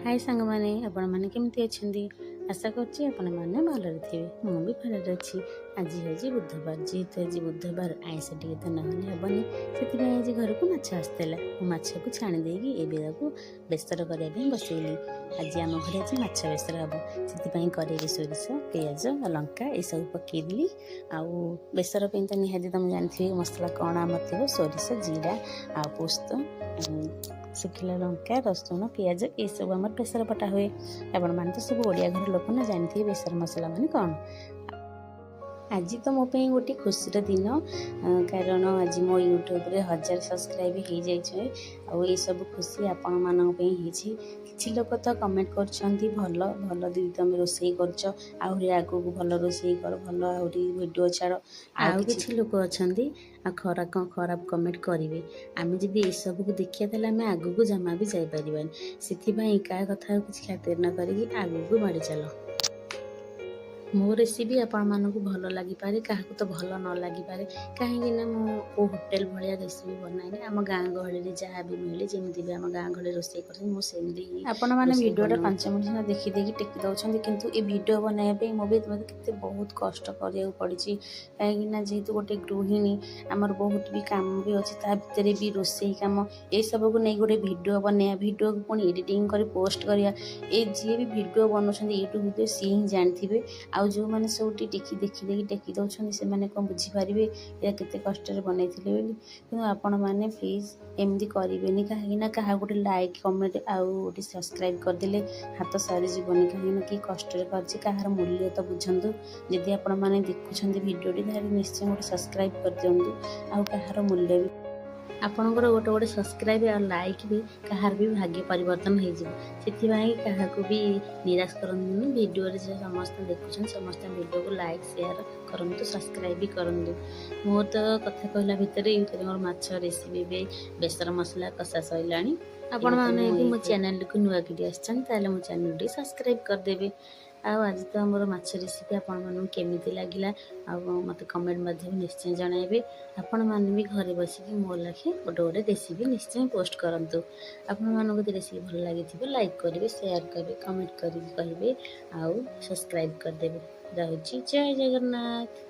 हाय सांग माने आपण माने केमती अछंदी आशा करछि आपण माने भलरे थिबे मु भी भलरे अछि। आज होजी बुधवार जेहेतु आज बुधवार आइंस टिके तो नहले हेबनी से आज घर को माछ आसला माछ को छाणी देगी एबे ताको बेसर करिया ପାଇଁ बसैली। आज आम घर आज माछ बेसर हम से करेगी सोरिष पियाज लंका ये सब पकईली आउ बेसर पे तो निहाती तुम जानते मसला कौन आम थी सोरिष जीरा आ पोस्त शुखिला लंका रसुण पियाज ये सब आम बेसर पटा हुए। आपण मैंने तो सब ओडिया घर लोक ना जानते बेसर मसला माने कौन। आज तो मो गोटे खुशी दिन कारण आज मो यूट्यूब रे 1000 सब्सक्राइब हो जाए आ सब खुशी आपण मानों कि लोक तो कमेंट कर भल भल दीदी तुम रोसे कर आगू भल रोसे कर भल वीडियो छाड़ आउ कि लोक अच्छा खराब कमेंट करेंगे आम जब ये सब को देखिए तेल आम आगू को जमा भी जापर से क्या कथा किसी खातिर न करी आगू को बढ़ी चल। मो रेसिपी आपण मानक भल लगिपारे क्या तो भल न लगिपारे कहीं मो होटेल भाया रेसिपी बनाए आम गाँ गहली जहाँ भी मिले जमी भी आम गाँ गहली रोसे करसेंदी आपण मैंने भिडियो 5 मिनट सीना देखी टेकी दौरान कितु ये भिडियो बनाइए मुझे मत बहुत कष्ट करा पड़ी कहीं जेहेतु गोटे गृहिणी आमर बहुत भी कम भी अच्छे ता भितर भी रोसे कम ये सब को नहीं गोटे भिडियो बनाया भिडियो को पुणी एडिटिंग कर पोस्ट करा ये जी भी भिडियो बनाऊँ यूट्यूब भिडियो सी ही जानते आउ जो मैंने सब टेकी देखी टेकी दौरान से मैंने कौन बुझीपारे या केते कष्ट बनई कि आपण मैंने प्लीज एमती करेंगे कहीं क्या गोटे लाइक कमेंट आउ गोटे सब्सक्राइब करदे हाथ सारी जीवन कहीं कि कष्ट कर मूल्य तो बुझंतु जदि आपण मैंने देखुं भिडियोटी निश्चय गोटे सब्सक्राइब कर दिंतु आउ कहार मूल्य भी आपणकर गोटे गोटे सब्सक्राइब और लाइक भी कहार भी भाग्य परिवर्तन हो भी निराश करनी वीडियो समस्त देखुं समस्त वीडियो को लाइक शेयर करूँ सब्सक्राइब भी करूँ। मोर तो कथा कहला भितर मोर माछ रेसिपी भी बेसर मसला कषा सैला आपण मैंने मो चैनल को नुआ कि आसान मो चैनल सब्सक्राइब करदेवे। आज तो आमर माछ रेसिपी आपण मानू केमिति लागिला मत कमेंट मध्यम निश्चय जनइबे। आपण माने भी घरे बसिकी मो लाखे गोटे गोटे रेसिपी निश्चय पोस्ट करंतु। आपण मानक रेसिपी भल लगी लाइक करेंगे शेयर करेंगे कमेंट करेंगे आउ सब्सक्राइब करदेवे। रहुची जय जगन्नाथ।